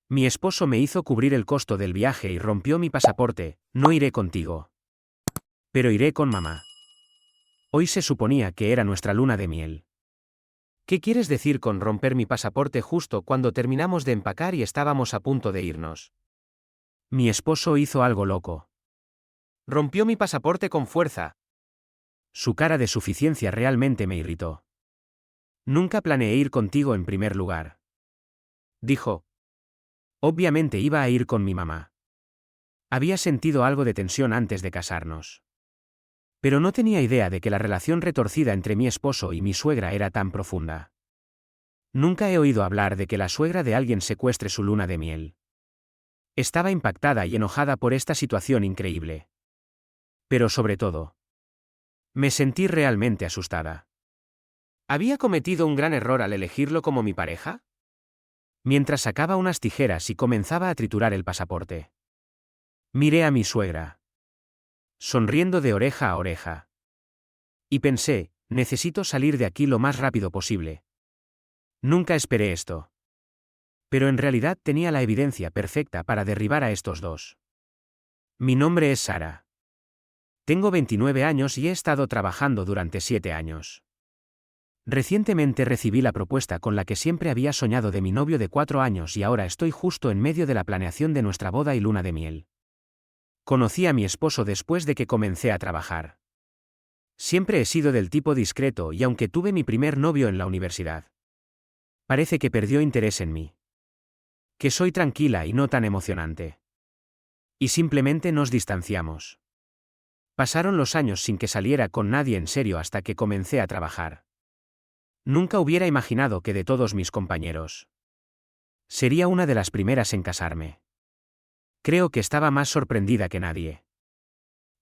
Mi esposo me hizo cubrir el costo del viaje y rompió mi pasaporte. No iré contigo. Pero iré con mamá. Hoy se suponía que era nuestra luna de miel. ¿Qué quieres decir con romper mi pasaporte justo cuando terminamos de empacar y estábamos a punto de irnos? Mi esposo hizo algo loco. Rompió mi pasaporte con fuerza. Su cara de suficiencia realmente me irritó. Nunca planeé ir contigo en primer lugar. Dijo. Obviamente iba a ir con mi mamá. Había sentido algo de tensión antes de casarnos. Pero no tenía idea de que la relación retorcida entre mi esposo y mi suegra era tan profunda. Nunca he oído hablar de que la suegra de alguien secuestre su luna de miel. Estaba impactada y enojada por esta situación increíble. Pero sobre todo, me sentí realmente asustada. ¿Había cometido un gran error al elegirlo como mi pareja? Mientras sacaba unas tijeras y comenzaba a triturar el pasaporte. Miré a mi suegra, sonriendo de oreja a oreja. Y pensé, necesito salir de aquí lo más rápido posible. Nunca esperé esto. Pero en realidad tenía la evidencia perfecta para derribar a estos dos. Mi nombre es Sara. Tengo 29 años y he estado trabajando durante 7 años. Recientemente recibí la propuesta con la que siempre había soñado de mi novio de 4 años y ahora estoy justo en medio de la planeación de nuestra boda y luna de miel. Conocí a mi esposo después de que comencé a trabajar. Siempre he sido del tipo discreto y aunque tuve mi primer novio en la universidad, parece que perdió interés en mí. Que soy tranquila y no tan emocionante. Y simplemente nos distanciamos. Pasaron los años sin que saliera con nadie en serio hasta que comencé a trabajar. Nunca hubiera imaginado que de todos mis compañeros sería una de las primeras en casarme. Creo que estaba más sorprendida que nadie.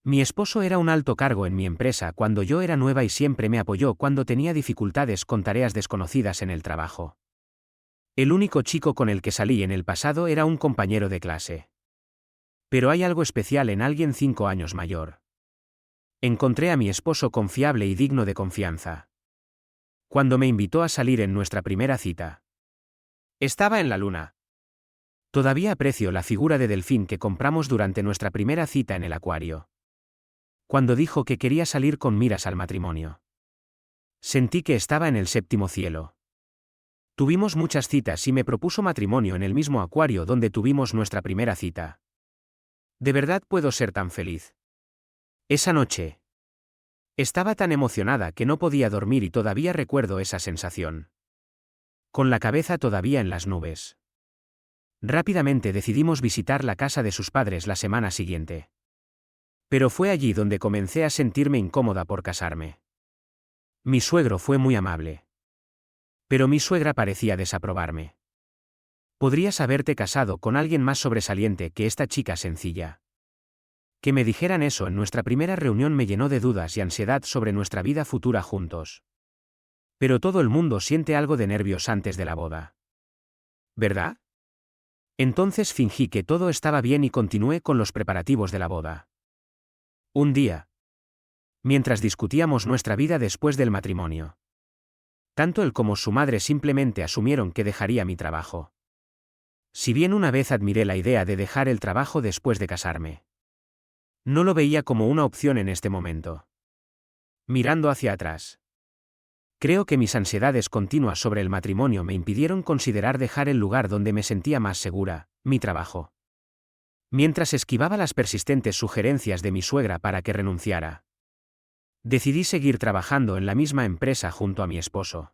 Mi esposo era un alto cargo en mi empresa cuando yo era nueva y siempre me apoyó cuando tenía dificultades con tareas desconocidas en el trabajo. El único chico con el que salí en el pasado era un compañero de clase. Pero hay algo especial en alguien 5 años mayor. Encontré a mi esposo confiable y digno de confianza. Cuando me invitó a salir en nuestra primera cita, estaba en la luna. Todavía aprecio la figura de delfín que compramos durante nuestra primera cita en el acuario. Cuando dijo que quería salir con miras al matrimonio, sentí que estaba en el séptimo cielo. Tuvimos muchas citas y me propuso matrimonio en el mismo acuario donde tuvimos nuestra primera cita. ¿De verdad puedo ser tan feliz? Esa noche estaba tan emocionada que no podía dormir y todavía recuerdo esa sensación. Con la cabeza todavía en las nubes. Rápidamente decidimos visitar la casa de sus padres la semana siguiente. Pero fue allí donde comencé a sentirme incómoda por casarme. Mi suegro fue muy amable. Pero mi suegra parecía desaprobarme. Podrías haberte casado con alguien más sobresaliente que esta chica sencilla. Que me dijeran eso en nuestra primera reunión me llenó de dudas y ansiedad sobre nuestra vida futura juntos. Pero todo el mundo siente algo de nervios antes de la boda. ¿Verdad? Entonces fingí que todo estaba bien y continué con los preparativos de la boda. Un día, mientras discutíamos nuestra vida después del matrimonio, tanto él como su madre simplemente asumieron que dejaría mi trabajo. Si bien una vez admiré la idea de dejar el trabajo después de casarme, no lo veía como una opción en este momento. Mirando hacia atrás, creo que mis ansiedades continuas sobre el matrimonio me impidieron considerar dejar el lugar donde me sentía más segura, mi trabajo. Mientras esquivaba las persistentes sugerencias de mi suegra para que renunciara, decidí seguir trabajando en la misma empresa junto a mi esposo.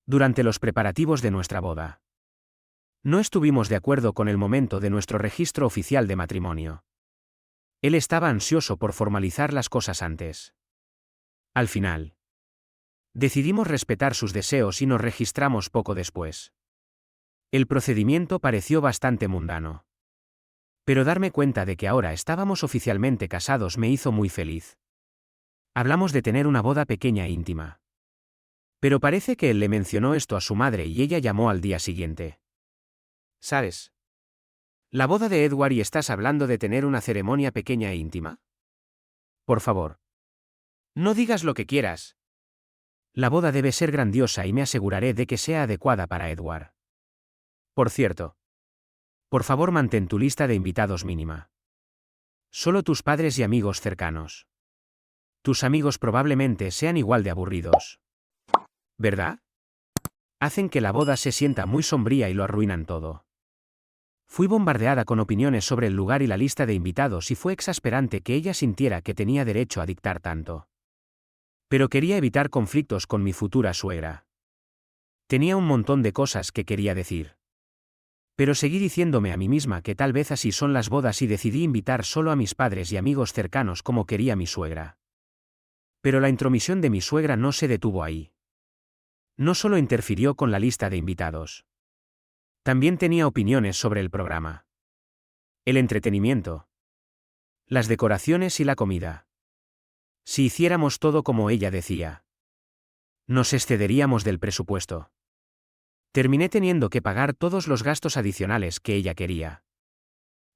Durante los preparativos de nuestra boda, no estuvimos de acuerdo con el momento de nuestro registro oficial de matrimonio. Él estaba ansioso por formalizar las cosas antes. Al final, decidimos respetar sus deseos y nos registramos poco después. El procedimiento pareció bastante mundano. Pero darme cuenta de que ahora estábamos oficialmente casados me hizo muy feliz. Hablamos de tener una boda pequeña e íntima. Pero parece que él le mencionó esto a su madre y ella llamó al día siguiente. ¿Sabes? La boda de Edward y estás hablando de tener una ceremonia pequeña e íntima. Por favor. No digas lo que quieras. La boda debe ser grandiosa y me aseguraré de que sea adecuada para Edward. Por cierto, Por favor, mantén tu lista de invitados mínima. Solo tus padres y amigos cercanos. Tus amigos probablemente sean igual de aburridos. ¿Verdad? Hacen que la boda se sienta muy sombría y lo arruinan todo. Fui bombardeada con opiniones sobre el lugar y la lista de invitados y fue exasperante que ella sintiera que tenía derecho a dictar tanto. Pero quería evitar conflictos con mi futura suegra. Tenía un montón de cosas que quería decir. Pero seguí diciéndome a mí misma que tal vez así son las bodas y decidí invitar solo a mis padres y amigos cercanos como quería mi suegra. Pero la intromisión de mi suegra no se detuvo ahí. No solo interfirió con la lista de invitados. También tenía opiniones sobre el programa. El entretenimiento. Las decoraciones y la comida. Si hiciéramos todo como ella decía, nos excederíamos del presupuesto. Terminé teniendo que pagar todos los gastos adicionales que ella quería.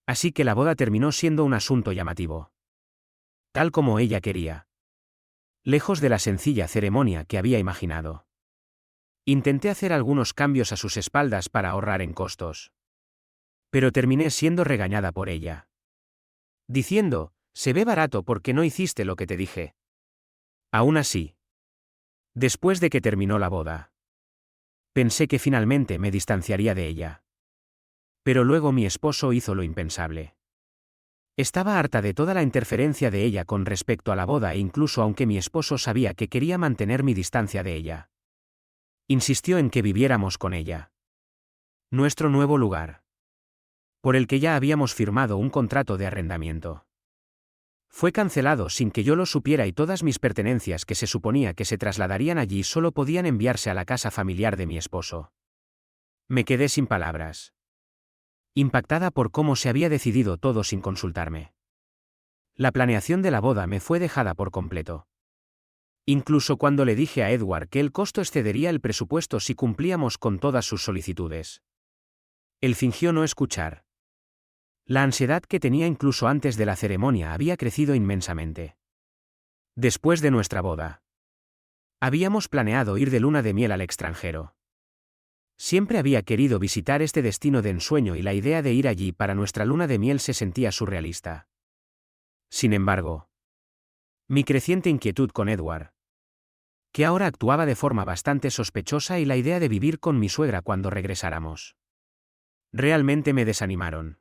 Así que la boda terminó siendo un asunto llamativo. Tal como ella quería. Lejos de la sencilla ceremonia que había imaginado. Intenté hacer algunos cambios a sus espaldas para ahorrar en costos. Pero terminé siendo regañada por ella. Diciendo, se ve barato porque no hiciste lo que te dije. Aún así. Después de que terminó la boda. Pensé que finalmente me distanciaría de ella. Pero luego mi esposo hizo lo impensable. Estaba harta de toda la interferencia de ella con respecto a la boda e incluso aunque mi esposo sabía que quería mantener mi distancia de ella. Insistió en que viviéramos con ella. Nuestro nuevo lugar. Por el que ya habíamos firmado un contrato de arrendamiento. Fue cancelado sin que yo lo supiera y todas mis pertenencias que se suponía que se trasladarían allí solo podían enviarse a la casa familiar de mi esposo. Me quedé sin palabras. Impactada por cómo se había decidido todo sin consultarme. La planeación de la boda me fue dejada por completo. Incluso cuando le dije a Edward que el costo excedería el presupuesto si cumplíamos con todas sus solicitudes. Él fingió no escuchar. La ansiedad que tenía incluso antes de la ceremonia había crecido inmensamente. Después de nuestra boda. Habíamos planeado ir de luna de miel al extranjero. Siempre había querido visitar este destino de ensueño y la idea de ir allí para nuestra luna de miel se sentía surrealista. Sin embargo, mi creciente inquietud con Edward, que ahora actuaba de forma bastante sospechosa y la idea de vivir con mi suegra cuando regresáramos, realmente me desanimaron.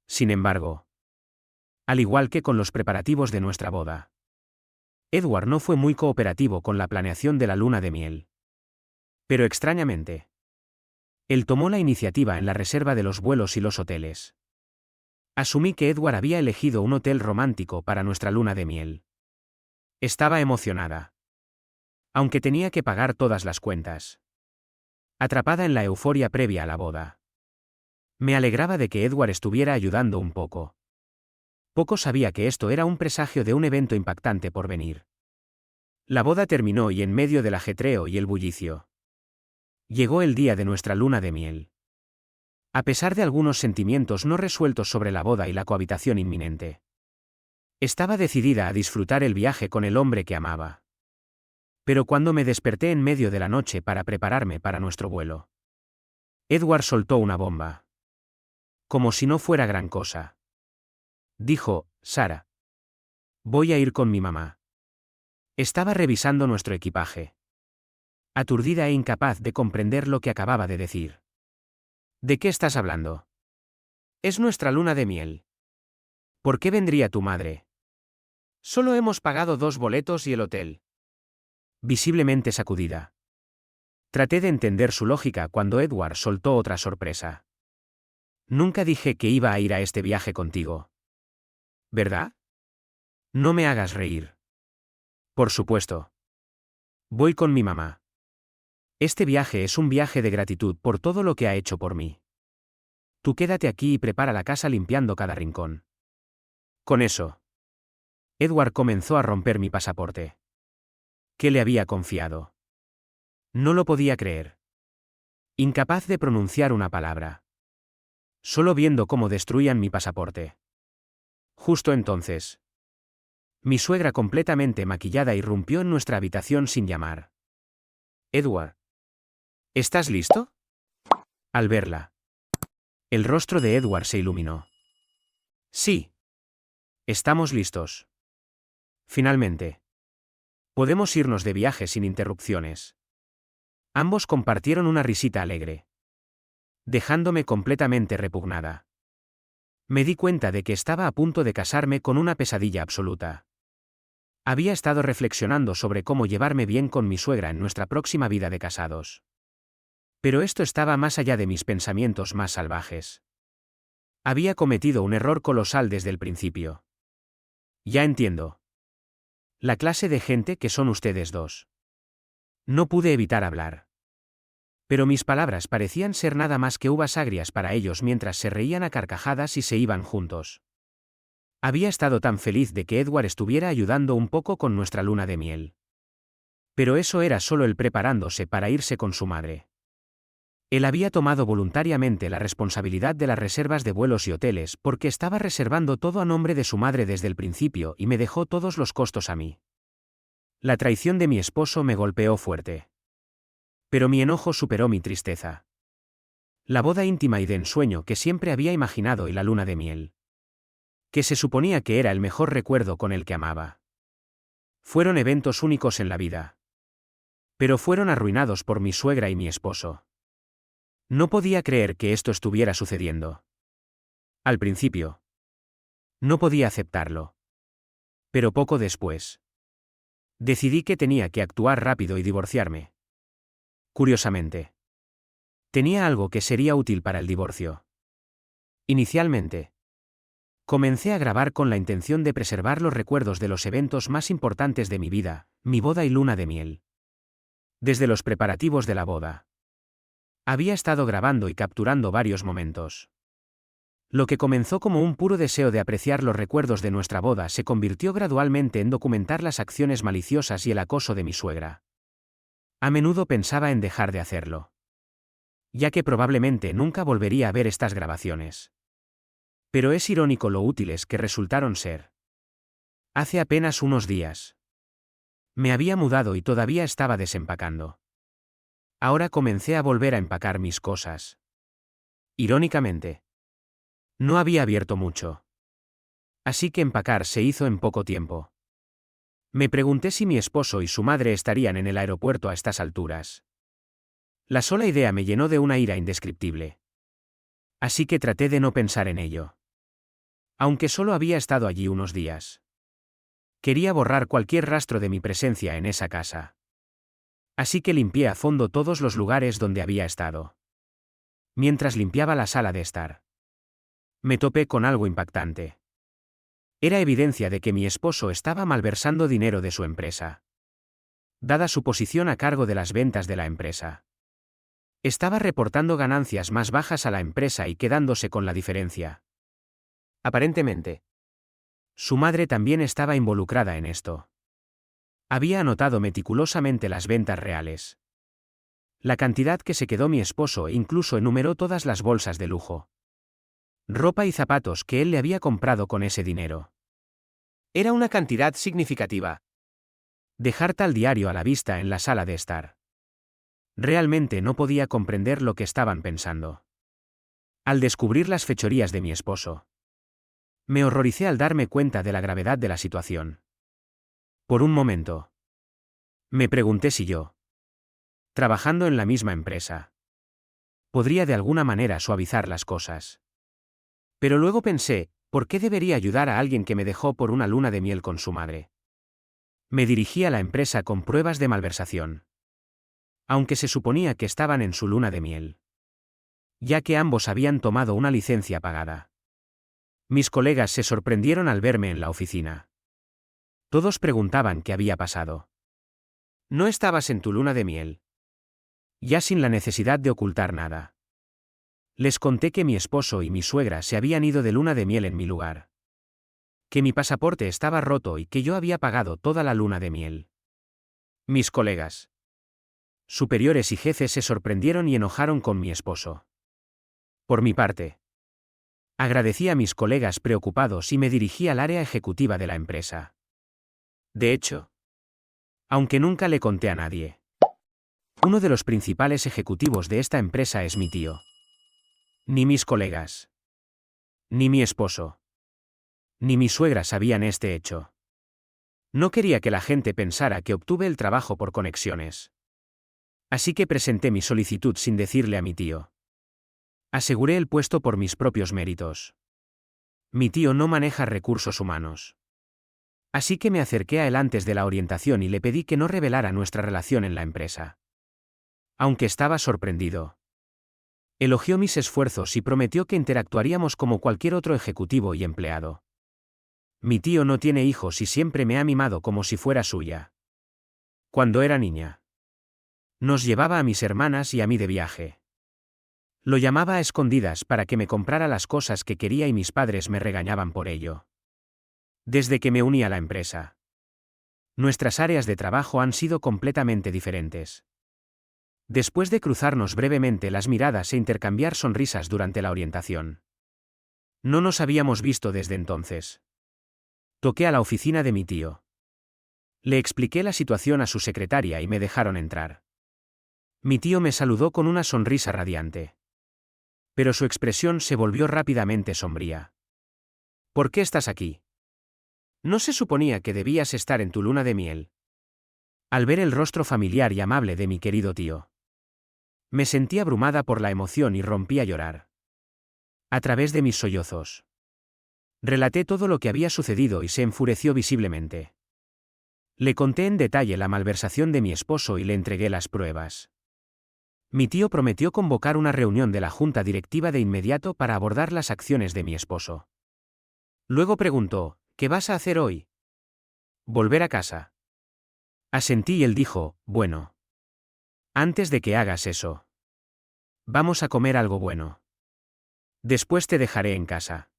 Sin embargo, al igual que con los preparativos de nuestra boda, Edward no fue muy cooperativo con la planeación de la luna de miel. Pero extrañamente, él tomó la iniciativa en la reserva de los vuelos y los hoteles. Asumí que Edward había elegido un hotel romántico para nuestra luna de miel. Estaba emocionada. Aunque tenía que pagar todas las cuentas. Atrapada en la euforia previa a la boda. Me alegraba de que Edward estuviera ayudando un poco. Poco sabía que esto era un presagio de un evento impactante por venir. La boda terminó y en medio del ajetreo y el bullicio. Llegó el día de nuestra luna de miel. A pesar de algunos sentimientos no resueltos sobre la boda y la cohabitación inminente. Estaba decidida a disfrutar el viaje con el hombre que amaba. Pero cuando me desperté en medio de la noche para prepararme para nuestro vuelo, Edward soltó una bomba. Como si no fuera gran cosa. Dijo, Sara. Voy a ir con mi mamá. Estaba revisando nuestro equipaje. Aturdida e incapaz de comprender lo que acababa de decir. ¿De qué estás hablando? Es nuestra luna de miel. ¿Por qué vendría tu madre? Solo hemos pagado 2 boletos y el hotel. Visiblemente sacudida. Traté de entender su lógica cuando Edward soltó otra sorpresa. Nunca dije que iba a ir a este viaje contigo. ¿Verdad? No me hagas reír. Por supuesto. Voy con mi mamá. Este viaje es un viaje de gratitud por todo lo que ha hecho por mí. Tú quédate aquí y prepara la casa limpiando cada rincón. Con eso, Edward comenzó a romper mi pasaporte. ¿Qué le había confiado? No lo podía creer. Incapaz de pronunciar una palabra. Solo viendo cómo destruían mi pasaporte. Justo entonces, mi suegra completamente maquillada irrumpió en nuestra habitación sin llamar. Edward. ¿Estás listo? Al verla, El rostro de Edward se iluminó. Sí. Estamos listos. Finalmente. Podemos irnos de viaje sin interrupciones. Ambos compartieron una risita alegre, dejándome completamente repugnada. Me di cuenta de que estaba a punto de casarme con una pesadilla absoluta. Había estado reflexionando sobre cómo llevarme bien con mi suegra en nuestra próxima vida de casados. Pero esto estaba más allá de mis pensamientos más salvajes. Había cometido un error colosal desde el principio. Ya entiendo. La clase de gente que son ustedes dos. No pude evitar hablar. Pero mis palabras parecían ser nada más que uvas agrias para ellos mientras se reían a carcajadas y se iban juntos. Había estado tan feliz de que Edward estuviera ayudando un poco con nuestra luna de miel. Pero eso era solo él preparándose para irse con su madre. Él había tomado voluntariamente la responsabilidad de las reservas de vuelos y hoteles porque estaba reservando todo a nombre de su madre desde el principio y me dejó todos los costos a mí. La traición de mi esposo me golpeó fuerte. Pero mi enojo superó mi tristeza. La boda íntima y de ensueño que siempre había imaginado y la luna de miel, que se suponía que era el mejor recuerdo con el que amaba. Fueron eventos únicos en la vida. Pero fueron arruinados por mi suegra y mi esposo. No podía creer que esto estuviera sucediendo. Al principio. No podía aceptarlo. Pero poco después. Decidí que tenía que actuar rápido y divorciarme. Curiosamente. Tenía algo que sería útil para el divorcio. Inicialmente. Comencé a grabar con la intención de preservar los recuerdos de los eventos más importantes de mi vida, mi boda y luna de miel. Desde los preparativos de la boda. Había estado grabando y capturando varios momentos. Lo que comenzó como un puro deseo de apreciar los recuerdos de nuestra boda se convirtió gradualmente en documentar las acciones maliciosas y el acoso de mi suegra. A menudo pensaba en dejar de hacerlo, ya que probablemente nunca volvería a ver estas grabaciones. Pero es irónico lo útiles que resultaron ser. Hace apenas unos días. Me había mudado y todavía estaba desempacando. Ahora comencé a volver a empacar mis cosas. Irónicamente. No había abierto mucho. Así que empacar se hizo en poco tiempo. Me pregunté si mi esposo y su madre estarían en el aeropuerto a estas alturas. La sola idea me llenó de una ira indescriptible. Así que traté de no pensar en ello. Aunque solo había estado allí unos días. Quería borrar cualquier rastro de mi presencia en esa casa. Así que limpié a fondo todos los lugares donde había estado. Mientras limpiaba la sala de estar, me topé con algo impactante. Era evidencia de que mi esposo estaba malversando dinero de su empresa. Dada su posición a cargo de las ventas de la empresa. Estaba reportando ganancias más bajas a la empresa y quedándose con la diferencia. Aparentemente. Su madre también estaba involucrada en esto. Había anotado meticulosamente las ventas reales. La cantidad que se quedó mi esposo e incluso enumeró todas las bolsas de lujo. Ropa y zapatos que él le había comprado con ese dinero. Era una cantidad significativa. Dejar tal diario a la vista en la sala de estar. Realmente no podía comprender lo que estaban pensando. Al descubrir las fechorías de mi esposo. Me horroricé al darme cuenta de la gravedad de la situación. Por un momento. Me pregunté si yo, trabajando en la misma empresa, podría de alguna manera suavizar las cosas. Pero luego pensé, ¿por qué debería ayudar a alguien que me dejó por una luna de miel con su madre? Me dirigí a la empresa con pruebas de malversación. Aunque se suponía que estaban en su luna de miel. Ya que ambos habían tomado una licencia pagada. Mis colegas se sorprendieron al verme en la oficina. Todos preguntaban qué había pasado. ¿No estabas en tu luna de miel? Ya sin la necesidad de ocultar nada. Les conté que mi esposo y mi suegra se habían ido de luna de miel en mi lugar. Que mi pasaporte estaba roto y que yo había pagado toda la luna de miel. Mis colegas superiores y jefes se sorprendieron y enojaron con mi esposo. Por mi parte, agradecí a mis colegas preocupados y me dirigí al área ejecutiva de la empresa. De hecho, aunque nunca le conté a nadie, uno de los principales ejecutivos de esta empresa es mi tío. Ni mis colegas. Ni mi esposo. Ni mi suegra sabían este hecho. No quería que la gente pensara que obtuve el trabajo por conexiones. Así que presenté mi solicitud sin decirle a mi tío. Aseguré el puesto por mis propios méritos. Mi tío no maneja recursos humanos. Así que me acerqué a él antes de la orientación y le pedí que no revelara nuestra relación en la empresa. Aunque estaba sorprendido. Elogió mis esfuerzos y prometió que interactuaríamos como cualquier otro ejecutivo y empleado. Mi tío no tiene hijos y siempre me ha mimado como si fuera suya. Cuando era niña. Nos llevaba a mis hermanas y a mí de viaje. Lo llamaba a escondidas para que me comprara las cosas que quería y mis padres me regañaban por ello. Desde que me uní a la empresa. Nuestras áreas de trabajo han sido completamente diferentes. Después de cruzarnos brevemente las miradas e intercambiar sonrisas durante la orientación. No nos habíamos visto desde entonces. Toqué a la oficina de mi tío. Le expliqué la situación a su secretaria y me dejaron entrar. Mi tío me saludó con una sonrisa radiante. Pero su expresión se volvió rápidamente sombría. ¿Por qué estás aquí? ¿No se suponía que debías estar en tu luna de miel? Al ver el rostro familiar y amable de mi querido tío. Me sentí abrumada por la emoción y rompí a llorar. A través de mis sollozos. Relaté todo lo que había sucedido y se enfureció visiblemente. Le conté en detalle la malversación de mi esposo y le entregué las pruebas. Mi tío prometió convocar una reunión de la junta directiva de inmediato para abordar las acciones de mi esposo. Luego preguntó, ¿qué vas a hacer hoy? Volver a casa. Asentí y él dijo, bueno. Antes de que hagas eso. Vamos a comer algo bueno. Después te dejaré en casa.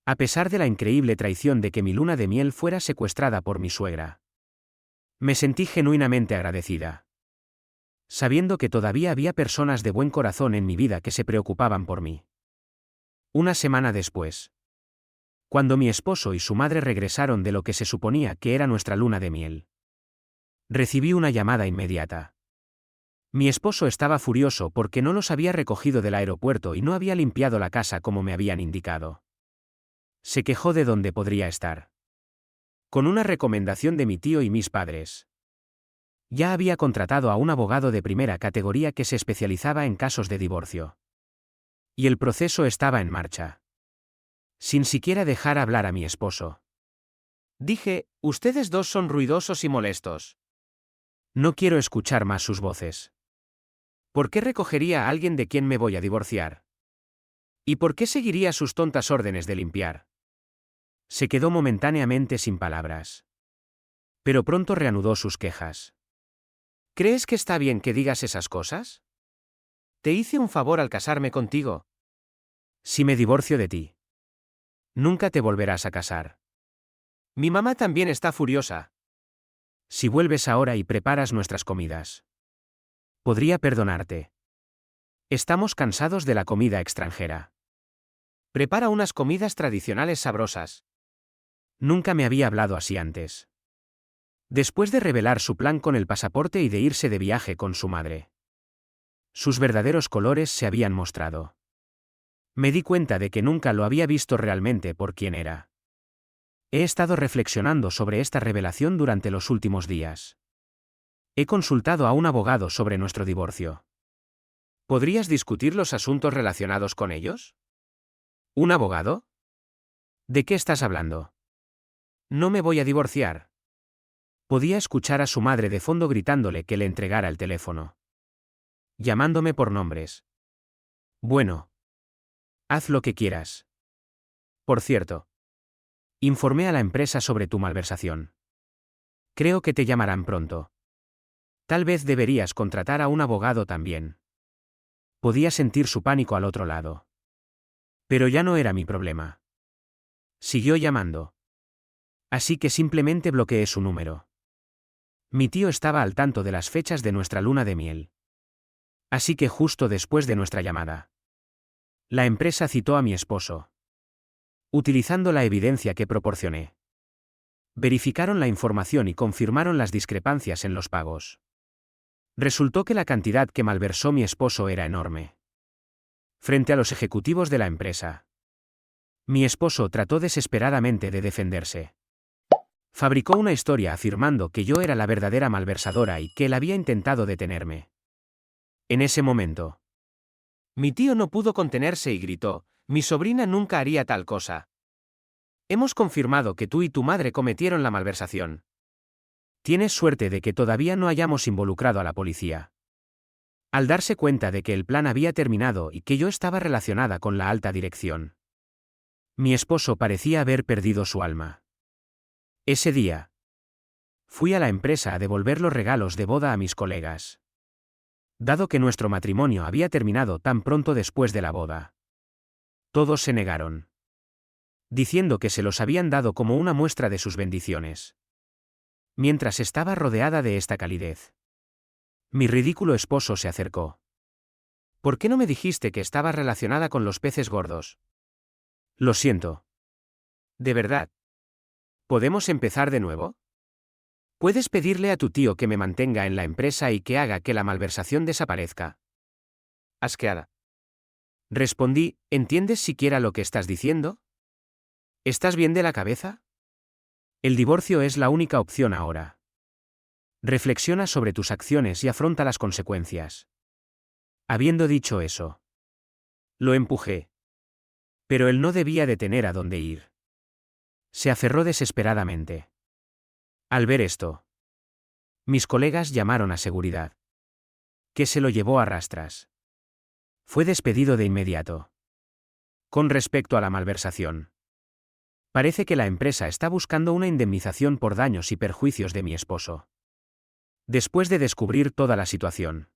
A pesar de la increíble traición de que mi luna de miel fuera secuestrada por mi suegra. Me sentí genuinamente agradecida. Sabiendo que todavía había personas de buen corazón en mi vida que se preocupaban por mí. Una semana después. Cuando mi esposo y su madre regresaron de lo que se suponía que era nuestra luna de miel. Recibí una llamada inmediata. Mi esposo estaba furioso porque no los había recogido del aeropuerto y no había limpiado la casa como me habían indicado. Se quejó de dónde podría estar. Con una recomendación de mi tío y mis padres. Ya había contratado a un abogado de primera categoría que se especializaba en casos de divorcio. Y el proceso estaba en marcha. Sin siquiera dejar hablar a mi esposo. Dije, ustedes dos son ruidosos y molestos. No quiero escuchar más sus voces. ¿Por qué recogería a alguien de quien me voy a divorciar? ¿Y por qué seguiría sus tontas órdenes de limpiar? Se quedó momentáneamente sin palabras. Pero pronto reanudó sus quejas. ¿Crees que está bien que digas esas cosas? Te hice un favor al casarme contigo. Si me divorcio de ti. Nunca te volverás a casar. Mi mamá también está furiosa. Si vuelves ahora y preparas nuestras comidas. Podría perdonarte. Estamos cansados de la comida extranjera. Prepara unas comidas tradicionales sabrosas. Nunca me había hablado así antes. Después de revelar su plan con el pasaporte y de irse de viaje con su madre. Sus verdaderos colores se habían mostrado. Me di cuenta de que nunca lo había visto realmente por quién era. He estado reflexionando sobre esta revelación durante los últimos días. He consultado a un abogado sobre nuestro divorcio. ¿Podrías discutir los asuntos relacionados con ellos? ¿Un abogado? ¿De qué estás hablando? No me voy a divorciar. Podía escuchar a su madre de fondo gritándole que le entregara el teléfono. Llamándome por nombres. Bueno. Haz lo que quieras. Por cierto. Informé a la empresa sobre tu malversación. Creo que te llamarán pronto. Tal vez deberías contratar a un abogado también. Podía sentir su pánico al otro lado. Pero ya no era mi problema. Siguió llamando. Así que simplemente bloqueé su número. Mi tío estaba al tanto de las fechas de nuestra luna de miel. Así que justo después de nuestra llamada. La empresa citó a mi esposo. Utilizando la evidencia que proporcioné. Verificaron la información y confirmaron las discrepancias en los pagos. Resultó que la cantidad que malversó mi esposo era enorme. frente a los ejecutivos de la empresa. Mi esposo trató desesperadamente de defenderse. Fabricó una historia afirmando que yo era la verdadera malversadora y que él había intentado detenerme. En ese momento, mi tío no pudo contenerse y gritó: «Mi sobrina nunca haría tal cosa. Hemos confirmado que tú y tu madre cometieron la malversación. Tienes suerte de que todavía no hayamos involucrado a la policía». Al darse cuenta de que el plan había terminado y que yo estaba relacionada con la alta dirección, mi esposo parecía haber perdido su alma. Ese día, fui a la empresa a devolver los regalos de boda a mis colegas. Dado que nuestro matrimonio había terminado tan pronto después de la boda, todos se negaron, diciendo que se los habían dado como una muestra de sus bendiciones. Mientras estaba rodeada de esta calidez, mi ridículo esposo se acercó. «¿Por qué no me dijiste que estabas relacionada con los peces gordos?» «Lo siento. De verdad. ¿Podemos empezar de nuevo? ¿Puedes pedirle a tu tío que me mantenga en la empresa y que haga que la malversación desaparezca?» Asqueada, respondí: «¿Entiendes siquiera lo que estás diciendo? ¿Estás bien de la cabeza? El divorcio es la única opción ahora. Reflexiona sobre tus acciones y afronta las consecuencias». Habiendo dicho eso, lo empujé. Pero él no debía de tener a dónde ir. Se aferró desesperadamente. Al ver esto, mis colegas llamaron a seguridad, que se lo llevó a rastras. Fue despedido de inmediato. Con respecto a la malversación, parece que la empresa está buscando una indemnización por daños y perjuicios de mi esposo. Después de descubrir toda la situación,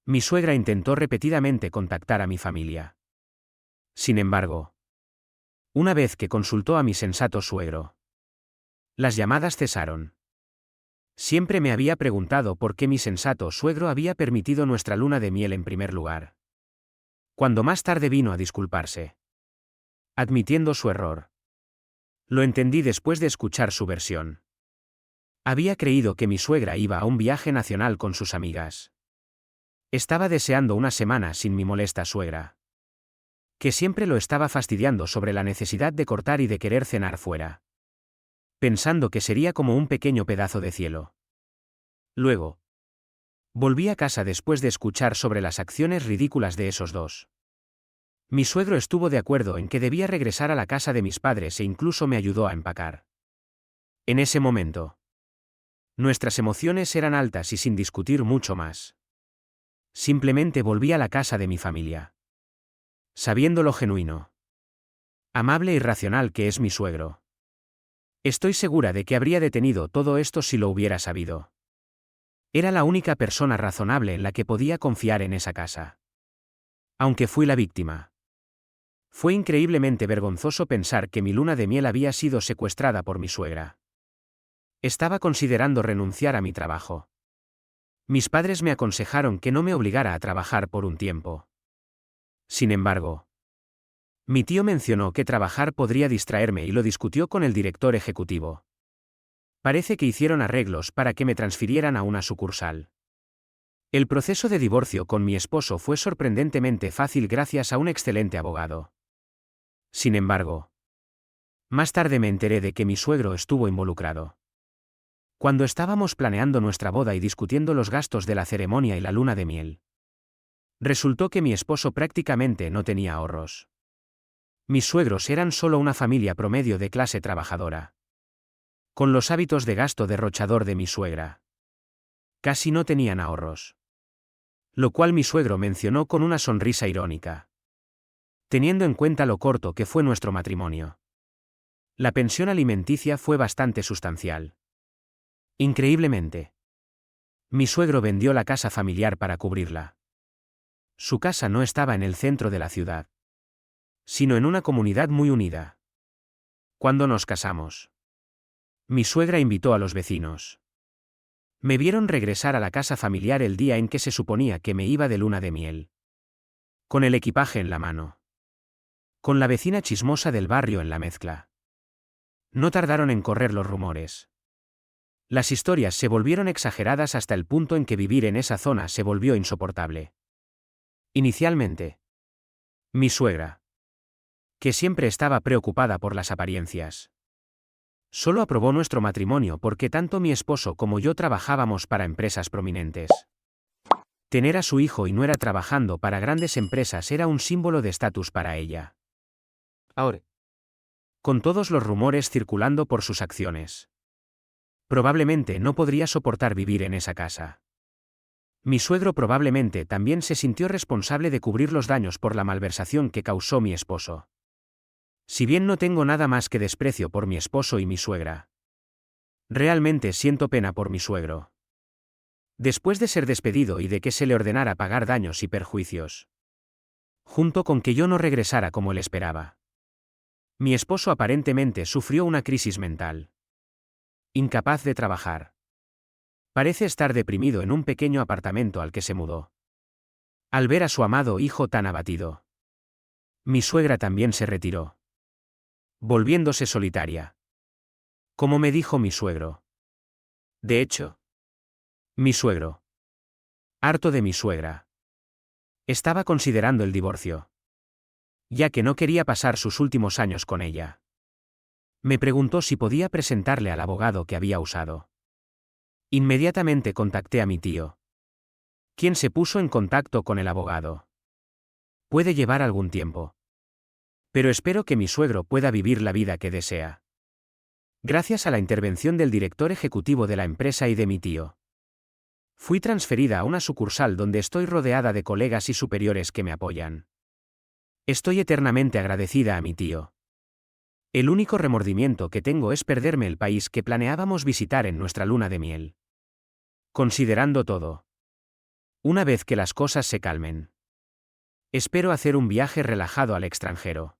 mi suegra intentó repetidamente contactar a mi familia. Sin embargo, una vez que consultó a mi sensato suegro, las llamadas cesaron. Siempre me había preguntado por qué mi sensato suegro había permitido nuestra luna de miel en primer lugar. Cuando más tarde vino a disculparse, admitiendo su error, lo entendí después de escuchar su versión. Había creído que mi suegra iba a un viaje nacional con sus amigas. Estaba deseando una semana sin mi molesta suegra, que siempre lo estaba fastidiando sobre la necesidad de cortar y de querer cenar fuera, pensando que sería como un pequeño pedazo de cielo. Luego, volví a casa después de escuchar sobre las acciones ridículas de esos dos. Mi suegro estuvo de acuerdo en que debía regresar a la casa de mis padres e incluso me ayudó a empacar. En ese momento, nuestras emociones eran altas y sin discutir mucho más. Simplemente volví a la casa de mi familia, sabiendo lo genuino, amable y racional que es mi suegro. Estoy segura de que habría detenido todo esto si lo hubiera sabido. Era la única persona razonable en la que podía confiar en esa casa. Aunque fui la víctima. Fue increíblemente vergonzoso pensar que mi luna de miel había sido secuestrada por mi suegra. Estaba considerando renunciar a mi trabajo. Mis padres me aconsejaron que no me obligara a trabajar por un tiempo. Sin embargo, mi tío mencionó que trabajar podría distraerme y lo discutió con el director ejecutivo. Parece que hicieron arreglos para que me transfirieran a una sucursal. El proceso de divorcio con mi esposo fue sorprendentemente fácil gracias a un excelente abogado. Sin embargo, más tarde me enteré de que mi suegro estuvo involucrado. Cuando estábamos planeando nuestra boda y discutiendo los gastos de la ceremonia y la luna de miel, resultó que mi esposo prácticamente no tenía ahorros. Mis suegros eran solo una familia promedio de clase trabajadora, con los hábitos de gasto derrochador de mi suegra. Casi no tenían ahorros. Lo cual mi suegro mencionó con una sonrisa irónica. Teniendo en cuenta lo corto que fue nuestro matrimonio, la pensión alimenticia fue bastante sustancial. Increíblemente, mi suegro vendió la casa familiar para cubrirla. Su casa no estaba en el centro de la ciudad, sino en una comunidad muy unida. Cuando nos casamos, mi suegra invitó a los vecinos. Me vieron regresar a la casa familiar el día en que se suponía que me iba de luna de miel, con el equipaje en la mano, con la vecina chismosa del barrio en la mezcla. No tardaron en correr los rumores. Las historias se volvieron exageradas hasta el punto en que vivir en esa zona se volvió insoportable. Inicialmente, Mi suegra, que siempre estaba preocupada por las apariencias, solo aprobó nuestro matrimonio porque tanto mi esposo como yo trabajábamos para empresas prominentes. Tener a su hijo y nuera trabajando para grandes empresas era un símbolo de estatus para ella. Ahora, Con todos los rumores circulando por sus acciones, probablemente no podría soportar vivir en esa casa. Mi suegro probablemente también se sintió responsable de cubrir los daños por la malversación que causó mi esposo. Si bien no tengo nada más que desprecio por mi esposo y mi suegra, realmente siento pena por mi suegro. Después de ser despedido y de que se le ordenara pagar daños y perjuicios, junto con que yo no regresara como él esperaba, mi esposo aparentemente sufrió una crisis mental. Incapaz de trabajar. Parece estar deprimido en un pequeño apartamento al que se mudó. Al ver a su amado hijo tan abatido, mi suegra también se retiró, volviéndose solitaria. Como me dijo mi suegro. De hecho, mi suegro, harto de mi suegra, estaba considerando el divorcio, ya que no quería pasar sus últimos años con ella. Me preguntó si podía presentarle al abogado que había usado. Inmediatamente contacté a mi tío, quien se puso en contacto con el abogado. Puede llevar algún tiempo, pero espero que mi suegro pueda vivir la vida que desea. Gracias a la intervención del director ejecutivo de la empresa y de mi tío, fui transferida a una sucursal donde estoy rodeada de colegas y superiores que me apoyan. Estoy eternamente agradecida a mi tío. El único remordimiento que tengo es perderme el país que planeábamos visitar en nuestra luna de miel. Considerando todo, una vez que las cosas se calmen, espero hacer un viaje relajado al extranjero.